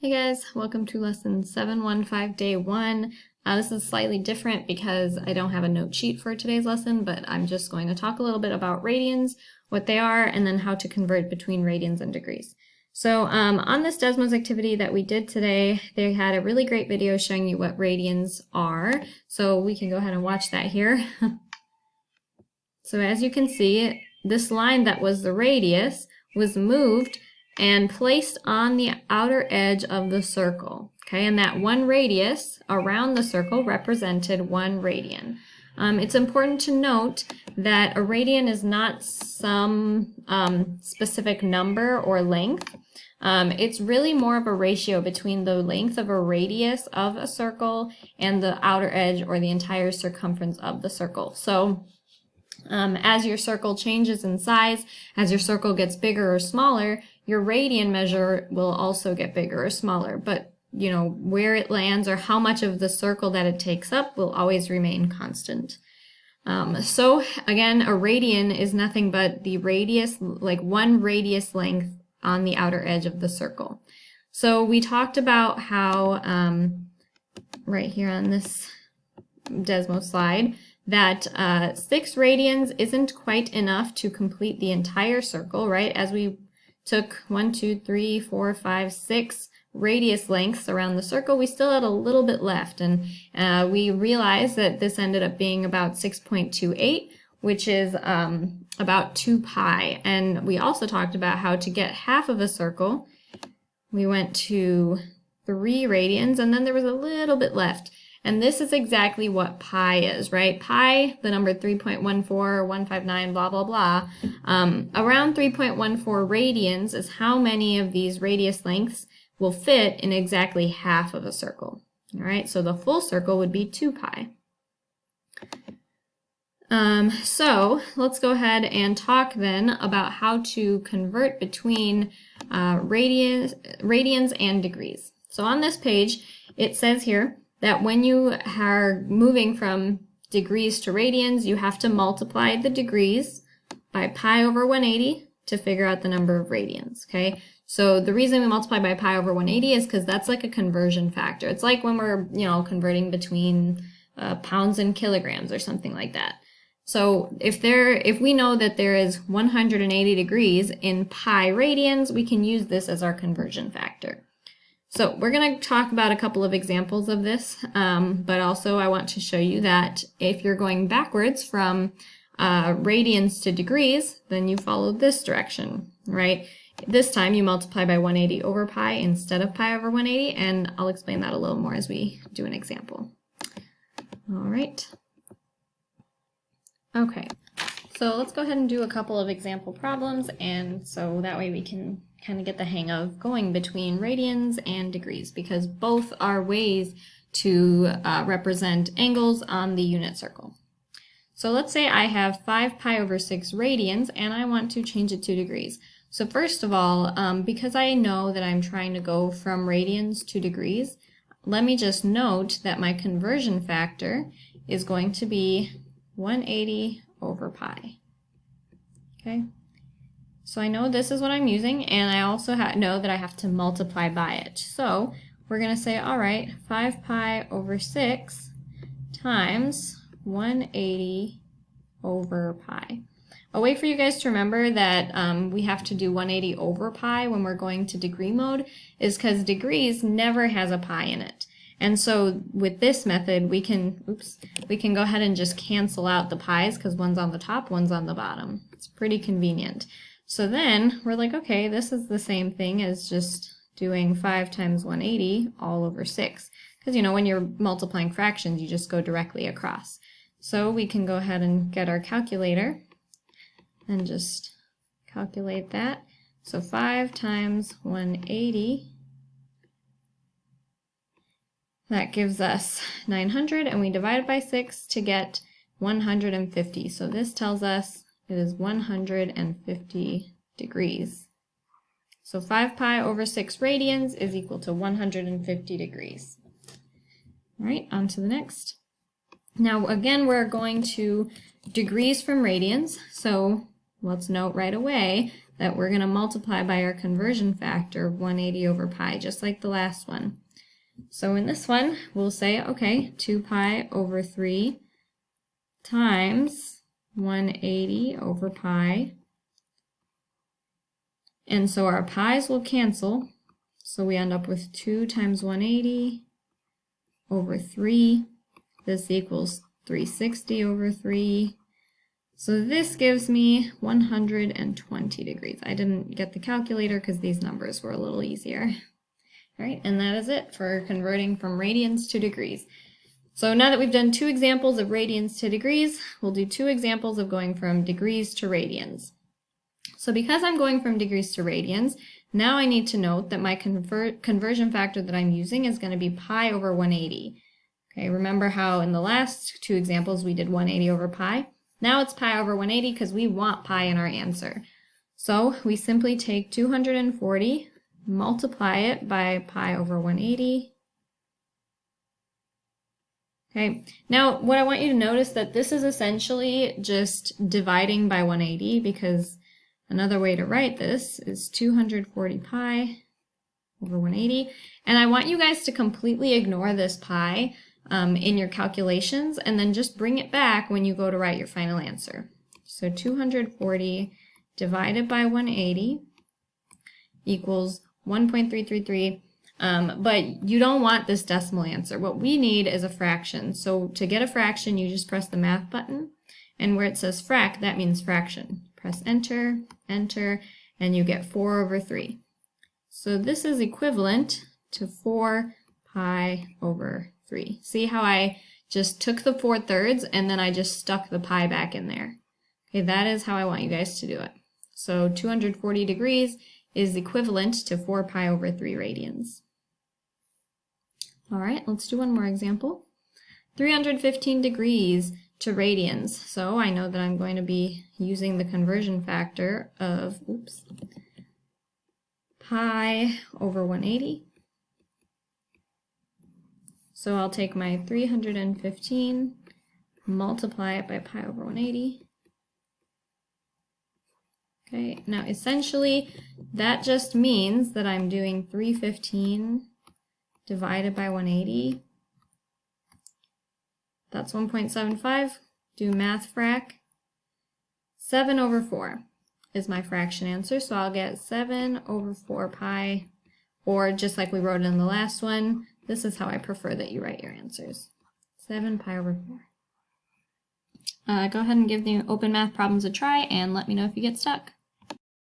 Hey guys, welcome to lesson 715 day 1. This is slightly different because I don't have a note sheet for today's lesson, but I'm just going to talk a little bit about radians, what they are, and then how to convert between radians and degrees. So on this Desmos activity that we did today, they had a really great video showing you what radians are. So we can go ahead and watch that here. So as you can see, this line that was the radius was moved and placed on the outer edge of the circle. Okay, and that one radius around the circle represented 1 radian. It's important to note that a radian is not some specific number or length. It's really more of a ratio between the length of a radius of a circle and the outer edge or the entire circumference of the circle. So as your circle changes in size, as your circle gets bigger or smaller, your radian measure will also get bigger or smaller. But, you know, where it lands or how much of the circle that it takes up will always remain constant. So again, a radian is nothing but the radius, like 1 radius length on the outer edge of the circle. So we talked about how, right here on this Desmos slide, that 6 radians isn't quite enough to complete the entire circle, right? As we took 1, 2, 3, 4, 5, 6 radius lengths around the circle, we still had a little bit left, and we realized that this ended up being about 6.28, which is about 2 pi. And we also talked about how to get half of a circle. We went to 3 radians, and then there was a little bit left. And this is exactly what pi is, right? Pi, the number 3.14, 159, blah, blah, blah. Around 3.14 radians is how many of these radius lengths will fit in exactly half of a circle. All right, so the full circle would be 2 pi. So let's go ahead and talk then about how to convert between radians and degrees. So on this page, it says here that when you are moving from degrees to radians, you have to multiply the degrees by pi over 180 to figure out the number of radians, okay? So the reason we multiply by pi over 180 is because that's like a conversion factor. It's like when we're, you know, converting between pounds and kilograms or something like that. So if we know that there is 180 degrees in pi radians, we can use this as our conversion factor. So we're going to talk about a couple of examples of this, but also I want to show you that if you're going backwards from radians to degrees, then you follow this direction, right? This time you multiply by 180 over pi instead of pi over 180, and I'll explain that a little more as we do an example. All right. Okay, so let's go ahead and do a couple of example problems, and so that way we can kind of get the hang of going between radians and degrees, because both are ways to represent angles on the unit circle. So let's say I have 5 pi over 6 radians and I want to change it to degrees. So first of all, because I know that I'm trying to go from radians to degrees, let me just note that my conversion factor is going to be 180 over pi. Okay? So I know this is what I'm using, and I also know that I have to multiply by it. So we're going to say, all right, 5 pi over 6 times 180 over pi. A way for you guys to remember that we have to do 180 over pi when we're going to degree mode is because degrees never has a pi in it. And so with this method, we can go ahead and just cancel out the pi's because one's on the top, one's on the bottom. It's pretty convenient. So then we're like, okay, this is the same thing as just doing 5 times 180 all over 6. Because, you know, when you're multiplying fractions, you just go directly across. So we can go ahead and get our calculator and just calculate that. So 5 times 180, that gives us 900, and we divide it by 6 to get 150. So this tells us it is 150 degrees. So 5 pi over 6 radians is equal to 150 degrees. All right, on to the next. Now again, we're going to degrees from radians. So let's note right away that we're going to multiply by our conversion factor, 180 over pi, just like the last one. So in this one, we'll say, okay, 2 pi over 3 times 180 over pi. And so our pi's will cancel. So we end up with 2 times 180 over 3. This equals 360 over 3. So this gives me 120 degrees. I didn't get the calculator because these numbers were a little easier. All right, and that is it for converting from radians to degrees. So now that we've done 2 examples of radians to degrees, we'll do 2 examples of going from degrees to radians. So because I'm going from degrees to radians, now I need to note that my conversion factor that I'm using is going to be pi over 180. Okay, remember how in the last 2 examples we did 180 over pi? Now it's pi over 180 because we want pi in our answer. So we simply take 240, multiply it by pi over 180. Okay, now what I want you to notice that this is essentially just dividing by 180, because another way to write this is 240 pi over 180. And I want you guys to completely ignore this pi in your calculations, and then just bring it back when you go to write your final answer. So 240 divided by 180 equals 1.333. But you don't want this decimal answer. What we need is a fraction. So to get a fraction, you just press the math button, and where it says frac, that means fraction. Press enter, enter, and you get 4 over 3. So this is equivalent to 4 pi over 3. See how I just took the 4/3 and then I just stuck the pi back in there. Okay, that is how I want you guys to do it. So 240 degrees is equivalent to 4 pi over 3 radians. All right, let's do one more example. 315 degrees to radians. So I know that I'm going to be using the conversion factor of, pi over 180. So I'll take my 315, multiply it by pi over 180. Okay, now essentially that just means that I'm doing 315 divided by 180. That's 1.75. Do math frac. 7 over 4 is my fraction answer, so I'll get 7 over 4 pi, or just like we wrote in the last one, this is how I prefer that you write your answers. 7 pi over 4. Go ahead and give the open math problems a try and let me know if you get stuck.